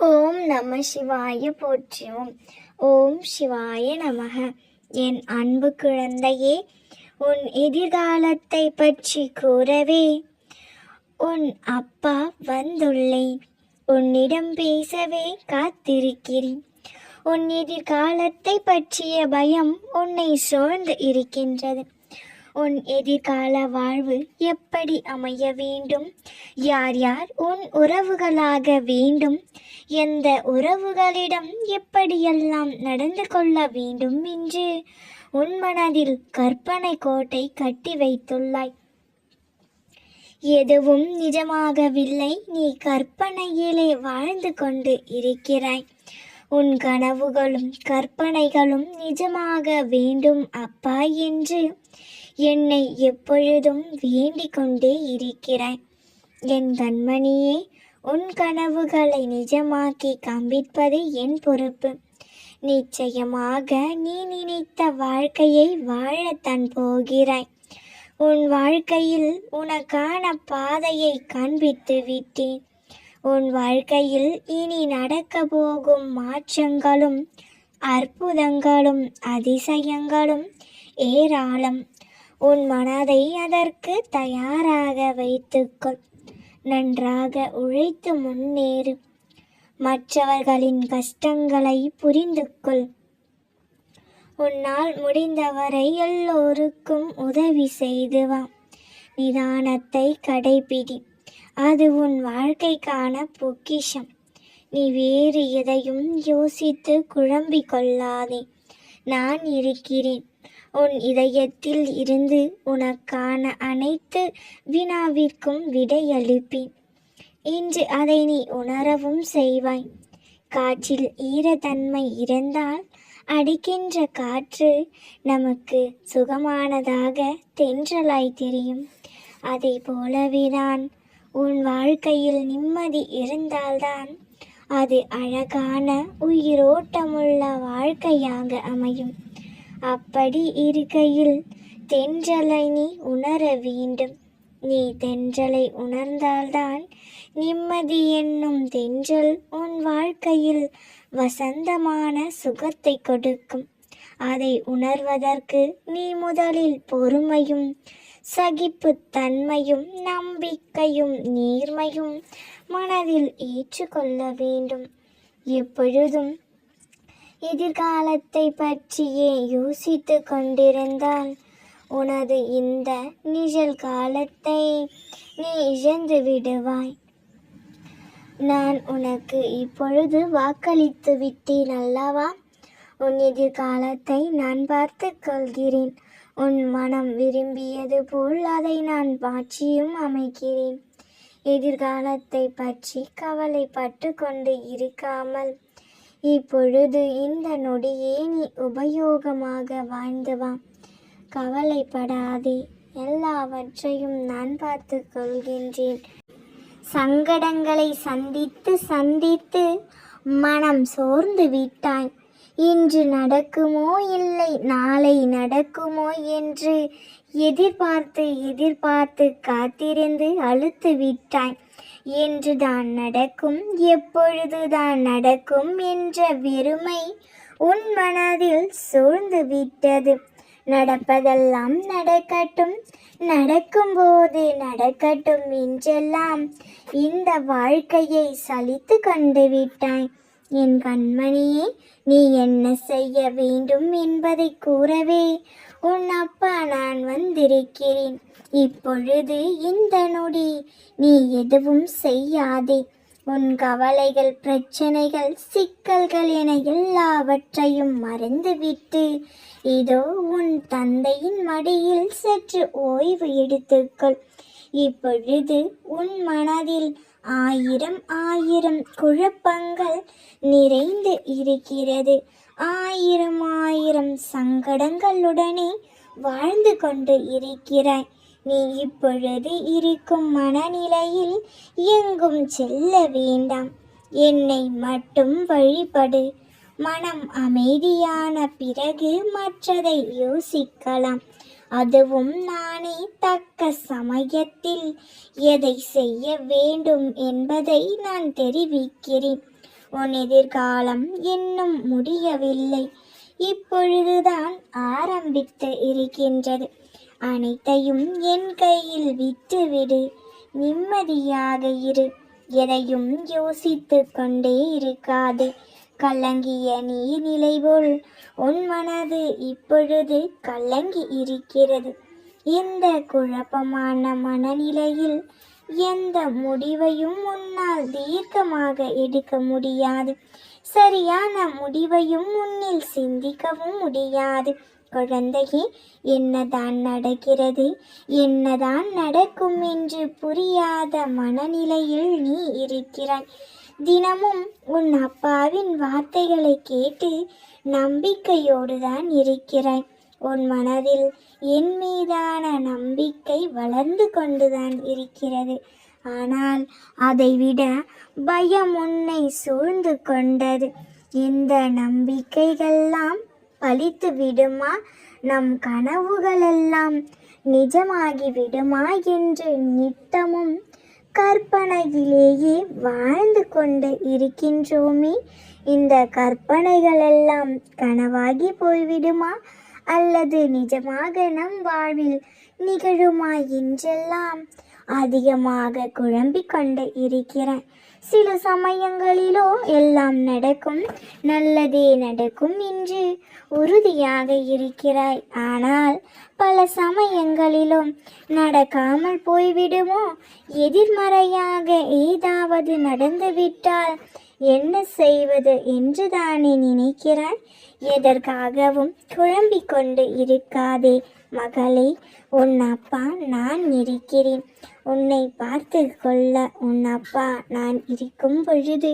ஓம் நம சிவாய போற்றுவோம். ஓம் சிவாய நமக. என் அன்பு குழந்தையே, உன் எதிர்காலத்தை பற்றி கூறவே உன் அப்பா வந்துள்ளேன். உன்னிடம் பேசவே காத்திருக்கிறேன். உன் எதிர்காலத்தை பற்றிய பயம் உன்னை சூழ்ந்து இருக்கின்றது. உன் எதிர்கால வாழ்வு எப்படி அமைய வேண்டும், யார் யார் உன் உறவுகளாக வேண்டும், எந்த உறவுகளிடம் எப்படியெல்லாம் நடந்து கொள்ள வேண்டும் என்று உன் மனதில் கற்பனை கோட்டை கட்டி வைத்துள்ளாய். எதுவும் நிஜமாகவில்லை, நீ கற்பனையிலே வாழ்ந்து கொண்டு இருக்கிறாய். உன் கனவுகளும் கற்பனைகளும் நிஜமாக வேண்டும் அப்பா என்று என்னை எப்பொழுதும் வேண்டிக் கொண்டே இருக்கிறாய். என் கண்மணியே, உன் கனவுகளை நிஜமாக்கி காண்பிப்பது என் பொறுப்பு. நிச்சயமாக நீ நினைத்த வாழ்க்கையை வாழத்தான் போகிறாய். உன் வாழ்க்கையில் உனக்கான பாதையை காண்பித்து விட்டேன். உன் வாழ்க்கையில் இனி நடக்க போகும் மாற்றங்களும் அற்புதங்களும் அதிசயங்களும் ஏராளம். உன் மனதை அதற்கு தயாராக வைத்துக்கொள். நன்றாக உழைத்து முன்னேறு. மற்றவர்களின் கஷ்டங்களை புரிந்து கொள். உன்னால் முடிந்தவரை எல்லோருக்கும் உதவி செய்து வா. நிதானத்தை கடைபிடி, அது உன் வாழ்க்கைக்கான பொக்கிஷம். நீ வேறு எதையும் யோசித்து குழம்பிக் கொள்ளாதே. நான் இருக்கிறேன். உன் இதயத்தில் இருந்து உனக்கான அனைத்து வினாவிற்கும் விடையளிப்பேன். இன்று அதை நீ உணரவும் செய்வாய். காற்றில் ஈரத்தன்மை இருந்தால் அடிக்கின்ற காற்று நமக்கு சுகமானதாக தென்றலாய் தெரியும். அதை போலவேதான் உன் வாழ்க்கையில் நிம்மதி இருந்தால்தான் அது அழகான உயிரோட்டமுள்ள வாழ்க்கையாக அமையும். அப்படி இருக்கையில் தென்றலை நீ உணர வேண்டும். நீ தென்றலை உணர்ந்தால்தான் நிம்மதி என்னும் தென்றல் உன் வாழ்க்கையில் வசந்தமான சுகத்தை கொடுக்கும். அதை உணர்வதற்கு நீ முதலில் பொறுமையும் சகிப்புத்தன்மையும் நம்பிக்கையும் நேர்மையும் மனதில் ஏற்றுக்கொள்ள வேண்டும். எப்பொழுதும் எதிர்காலத்தை பற்றியே யோசித்து கொண்டிருந்தால் உனது இந்த நிகழ்காலத்தை நீ இழந்து விடுவாய். நான் உனக்கு இப்பொழுது வாக்களித்து விட்டேன் அல்லவா? உன் எதிர்காலத்தை நான் பார்த்து கொள்கிறேன். உன் மனம் விரும்பியது போல் அதை நான் மாற்றியும் அமைக்கிறேன். எதிர்காலத்தை பற்றி கவலைப்பட்டு கொண்டு இருக்காமல் இப்பொழுது இந்த நொடியே நீ உபயோகமாக வாழ்ந்து வா. கவலைப்படாதே, எல்லாவற்றையும் நான் பார்த்து கொள்கின்றேன். சங்கடங்களை சந்தித்து சந்தித்து மனம் சோர்ந்து விட்டாய். இன்று நடக்குமோ இல்லை நாளை நடக்குமோ என்று எதிர்பார்த்து எதிர்பார்த்து காத்திருந்து அழுத்து விட்டாய். என்றுதான் நடக்கும், எப்பொழுதுதான் நடக்கும் என்ற வெறுமை உன் மனதில் சூழ்ந்து விட்டது. நடப்பதெல்லாம் நடக்கட்டும், நடக்கும்போது நடக்கட்டும் என்றெல்லாம் இந்த வாழ்க்கையை சலித்து கொண்டு விட்டாய். என் கண்மணியே, நீ என்ன செய்ய வேண்டும் என்பதை கூறவே உன் அப்பா நான் வந்திருக்கிறேன். இப்பொழுது இந்த நொடி நீ எதுவும் செய்யாதே. உன் கவலைகள், பிரச்சனைகள், சிக்கல்கள் என எல்லாவற்றையும் மறந்துவிட்டு இதோ உன் தந்தையின் மடியில் சற்று ஓய்வு எடுத்துக்கொள். இப்பொழுது உன் மனதில் ஆயிரம் ஆயிரம் குழப்பங்கள் நிறைந்து இருக்கிறது. ஆயிரம் ஆயிரம் சங்கடங்களுடனே வாழ்ந்து கொண்டு இருக்கிறாய். நீ இப்பொழுது இருக்கும் மனநிலையில் எங்கும் செல்ல வேண்டாம். என்னை மட்டும் வழிபடு. மனம் அமைதியான பிறகு மற்றதை யோசிக்கலாம். அதுவும் நானே தக்க சமயத்தில் எதை செய்ய வேண்டும் என்பதை நான் தெரிவிக்கிறேன். உன் எதிர்காலம் இன்னும் முடியவில்லை, இப்பொழுதுதான் ஆரம்பித்து இருக்கின்றது. அனைத்தையும் என் கையில் விட்டுவிடு, நிம்மதியாக இரு, எதையும் யோசித்து கொண்டே இருக்காது. கலங்கிய நீர்நிலை போல் உன் மனது இப்பொழுது கலங்கி இருக்கிறது. இந்த குழப்பமான மனநிலையில் எந்த முடிவையும் உன்னால் தீர்க்கமாக எடுக்க முடியாது. சரியான முடிவையும் உன்னில் சிந்திக்கவும் முடியாது. குழந்தையே, என்னதான் நடக்கிறது, என்னதான் நடக்கும் என்று புரியாத மனநிலையில் நீ இருக்கிறாய். தினமும் உன் அப்பாவின் வார்த்தைகளை கேட்டு நம்பிக்கையோடு தான் இருக்கிறாய். உன் மனதில் என் மீதான நம்பிக்கை வளர்ந்து கொண்டுதான் இருக்கிறது. ஆனால் அதைவிட பயம் உன்னை சூழ்ந்து கொண்டது. இந்த நம்பிக்கைகள்லாம் பலித்து விடுமா, நம் கனவுகளெல்லாம் நிஜமாகி விடுமா என்று நித்தமும் கற்பனையிலேயே வாழ்ந்து கொண்டு இருக்கின்றோமே. இந்த கற்பனைகளெல்லாம் கனவாகி போய்விடுமா அல்லது நிஜமாக நம் வாழ்வில் நிகழுமா என்றெல்லாம் அதிகமாக குழம்பிக் கொண்டு இருக்கிறேன். சில சமயங்களிலோ எல்லாம் நடக்கும், நல்லதே நடக்கும் என்று உறுதியாக இருக்கிறாய். ஆனால் பல சமயங்களிலும் நடக்காமல் போய்விடுமோ, எதிர்மறையாக ஏதாவது நடந்துவிட்டால் என்ன செய்வது என்று தானே நினைக்கிறாய். எதற்காகவும் குழம்பிக் கொண்டு இருக்காதே மகளே. உன் அப்பா நான் இருக்கிறேன். உன்னை பார்த்து கொள்ள உன் அப்பா நான் இருக்கும் பொழுது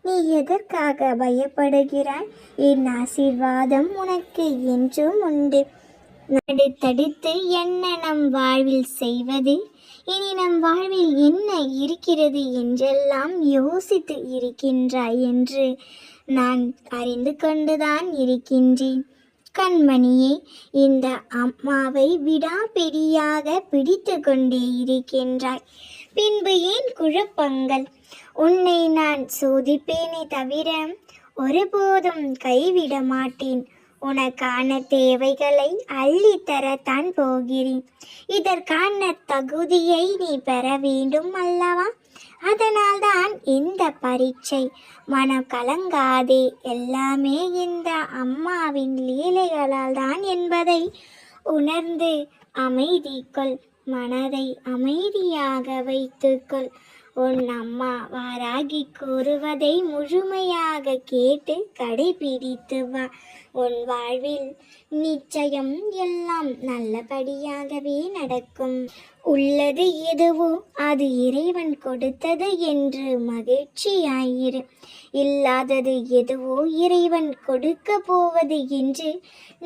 நீ எதற்காக பயப்படுகிறாய்? என் ஆசீர்வாதம் உனக்கு என்றும் உண்டு. அடுத்தடுத்து என்ன நம் வாழ்வில் செய்வது, இனி நம் வாழ்வில் என்ன இருக்கிறது என்றெல்லாம் யோசித்து இருக்கின்றாய் என்று நான் அறிந்து கொண்டுதான் இருக்கின்றேன். கண்மணியே, இந்த அம்மாவை விடாப்பிடியாக பிடித்து கொண்டே இருக்கின்றாய். பின்பு ஏன் குழப்பங்கள்? உன்னை நான் சோதிப்பேனே தவிர ஒருபோதும் கைவிட மாட்டேன். உனக்கான தேவைகளை அள்ளித்தரத்தான் போகிறேன். இதற்கான தகுதியை நீ பெற வேண்டும் அல்லவா? அதனால்தான் இந்த பரீட்சை. மனம் கலங்காதே, எல்லாமே இந்த அம்மாவின் லீலைகளால் தான் என்பதை உணர்ந்து அமைதிக்குள், மனதை அமைதியாக வைத்துக்கொள். உன் அம்மா வாராகி கூறுவதை முழுமையாக கேட்டு கடைபிடித்து வா. உன் வாழ்வில் நிச்சயம் எல்லாம் நல்லபடியாகவே நடக்கும். உள்ளது எதுவோ அது இறைவன் கொடுத்தது என்று மகிழ்ச்சியாயிரு. இல்லாதது எதுவோ இறைவன் கொடுக்க போவது என்று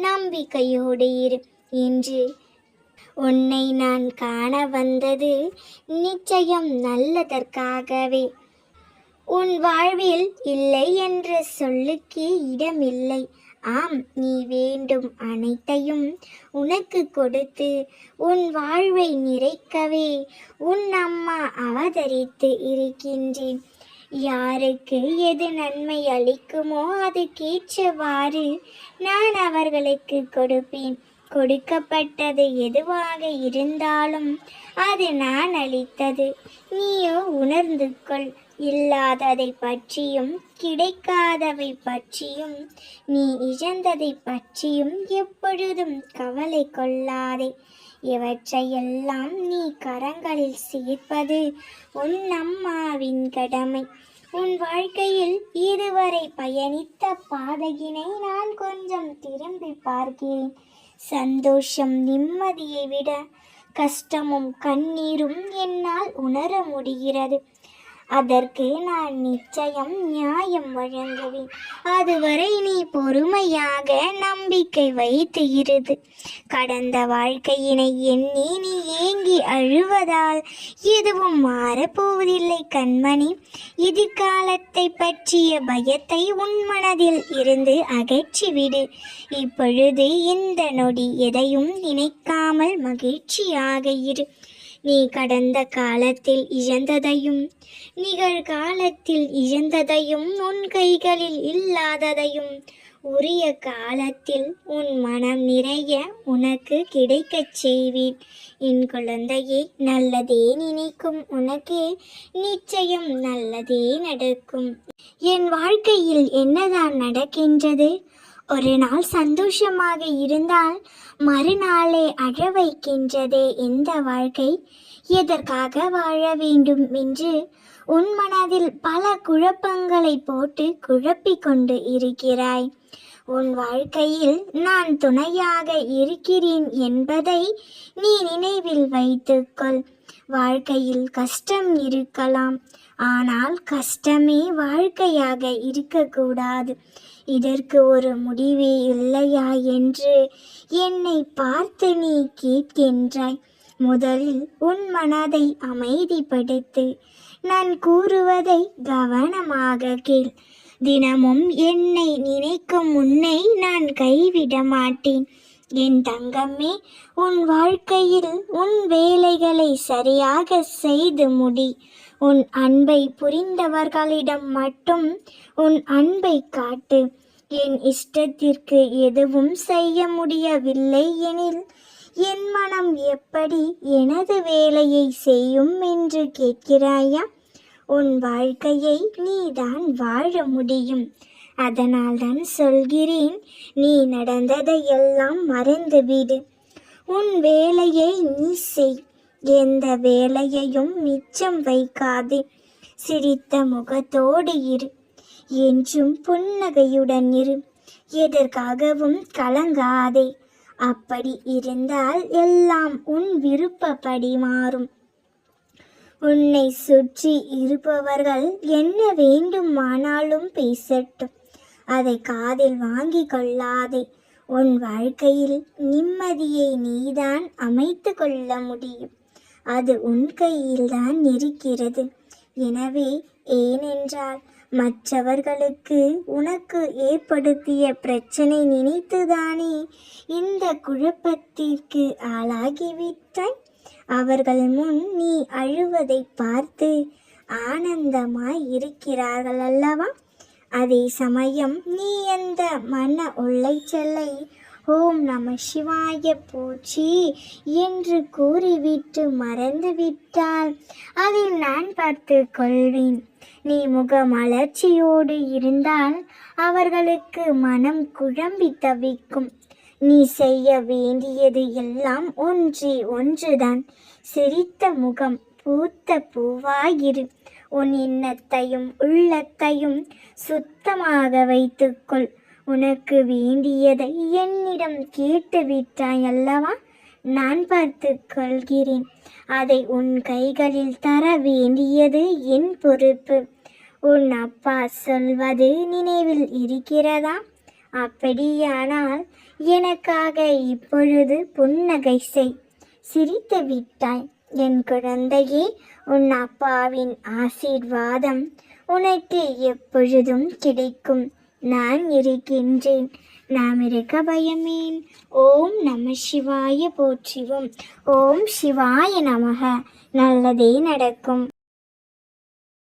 நம்பிக்கையோடு இரு. என்று உன்னை நான் காண வந்தது நிச்சயம் நல்லதற்காகவே. உன் வாழ்வில் இல்லை என்ற சொல்லுக்கு இடமில்லை. ஆம், நீ வேண்டும் அனைத்தையும் உனக்கு கொடுத்து உன் வாழ்வை நிறைக்கவே உன் அம்மா அவதரித்து இருக்கின்றேன். யாருக்கு எது நன்மை அளிக்குமோ அதுக்கேற்றவாறு நான் அவர்களுக்கு கொடுப்பேன். கொடுக்கப்பட்டது எதுவாக இருந்தாலும் அது நான் அளித்தது. நீயோ உணர்ந்து கொள். இல்லாததை பற்றியும் கிடைக்காதவை பற்றியும் நீ இழந்ததை பற்றியும் எப்பொழுதும் கவலை கொள்ளாதே. இவற்றையெல்லாம் நீ கரங்களில் சேர்ப்பது உன் அம்மாவின் கடமை. உன் வாழ்க்கையில் இதுவரை பயணித்த பாதையினை நான் கொஞ்சம் திரும்பி பார்க்கிறேன். சந்தோஷம், நிம்மதியை விட கஷ்டமும் கண்ணீரும் என்னால் உணர முடிகிறது. அதற்கு நான் நிச்சயம் நியாயம் வழங்குவேன். அதுவரை நீ பொறுமையாக நம்பிக்கை வைத்து இரு. கடந்த வாழ்க்கையினை எண்ணி நீ ஏங்கி அழுவதால் எதுவும் மாறப்போவதில்லை கண்மணி. எதிர்காலத்தை பற்றிய பயத்தை உன் மனதில் இருந்து அகற்றிவிடு. இப்பொழுது இந்த நொடி எதையும் நினைக்காமல் மகிழ்ச்சியாக இரு. நீ கடந்த காலத்தில் இழந்ததையும் நிகழ்காலத்தில் இழந்ததையும் உன் கைகளில் இல்லாததையும் உரிய காலத்தில் உன் மனம் நிறைய உனக்கு கிடைக்கச் செய்வேன். என் குழந்தையே, நல்லதே நினைக்கும் உனக்கு நிச்சயம் நல்லதே நடக்கும். என் வாழ்க்கையில் என்னதான் நடக்கின்றது? ஒரு நாள் சந்தோஷமாக இருந்தால் மறுநாளே அழ வைக்கின்றதே இந்த வாழ்க்கை. எதற்காக வாழ வேண்டும் என்று உன் மனதில் பல குழப்பங்களை போட்டு குழப்பிக் கொண்டு இருக்கிறாய். உன் வாழ்க்கையில் நான் துணையாக இருக்கிறேன் என்பதை நீ நினைவில் வைத்துக்கொள். வாழ்க்கையில் கஷ்டம் இருக்கலாம், ஆனால் கஷ்டமே வாழ்க்கையாக இருக்கக்கூடாது. இதற்கு ஒரு முடிவே இல்லையா என்று என்னை பார்த்து நீ கேட்கின்றாய். முதலில் உன் மனதை அமைதிப்படுத்து. நான் கூறுவதை கவனமாக கேள். தினமும் என்னை நினைக்கும் உன்னை நான் கைவிட மாட்டேன். என் தங்கமே, உன் வாழ்க்கையில் உன் வேலைகளை சரியாக செய்து முடி. உன் அன்பை புரிந்தவர்களிடம் மட்டும் உன் அன்பை காட்டு. என் இஷ்டத்திற்கு எதுவும் செய்ய முடியவில்லை எனில் என் மனம் எப்படி எனது வேலையை செய்யும் என்று கேட்கிறாயா? உன் வாழ்க்கையை நீதான் வாழ முடியும். அதனால்தான் சொல்கிறேன், நீ நடந்ததையெல்லாம் மறந்துவிடு. உன் வேலையை நீ செய். எந்த வேலையையும் மிச்சம் வைக்காதே. சிரித்த முகத்தோடு இரு. என்றும் புன்னகையுடன் இரு. எதற்காகவும் கலங்காதே. அப்படி இருந்தால் எல்லாம் உன் விருப்பப்படி மாறும். உன்னை சுற்றி இருப்பவர்கள் என்ன வேண்டுமானாலும் பேசட்டும், அதை காதில் வாங்கி கொள்ளாதே. உன் வாழ்க்கையில் நிம்மதியை நீதான் அமைத்து கொள்ள முடியும். அது உன் கையில்தான் இருக்கிறது. எனவே ஏனென்றால் மற்றவர்களுக்கு உனக்கு ஏற்படுத்திய பிரச்சனை நினைத்துதானே இந்த குழப்பத்திற்கு ஆளாகிவிட்டாய். அவர்கள் முன் நீ அழுவதை பார்த்து ஆனந்தமாய் இருக்கிறார்கள் அல்லவா? அதே சமயம் நீ அந்த மன உளைச்சலை ஓம் நம சிவாய போற்றி என்று கூறிவிட்டு மறந்துவிட்டால் அதில் நான் பார்த்து கொள்வேன். நீ முகமலர்ச்சியோடு இருந்தால் அவர்களுக்கு மனம் குழம்பி தவிக்கும். நீ செய்ய வேண்டியது எல்லாம் ஒன்றே ஒன்றுதான். சிரித்த முகம், பூத்த பூவாயிரு. உன் எண்ணத்தையும் உள்ளத்தையும் சுத்தமாக வைத்துக்கொள். உனக்கு வேண்டியதை என்னிடம் கேட்டு விட்டாய் அல்லவா? நான் பார்த்து கொள்கிறேன். அதை உன் கைகளில் தர வேண்டியது என் பொறுப்பு. உன் அப்பா சொல்வது நினைவில் இருக்கிறதா? அப்படியானால் எனக்காக இப்பொழுது புன்னகை செய். சிரித்து விட்டாய் என் குழந்தையே. உன் அப்பாவின் ஆசீர்வாதம் உனக்கு எப்பொழுதும் கிடைக்கும். நான் இருக்கின்றேன். நாம் இருக்க பயமேன். ஓம் நம சிவாய போற்றிவோம். ஓம் சிவாய நமக. நல்லதே நடக்கும்.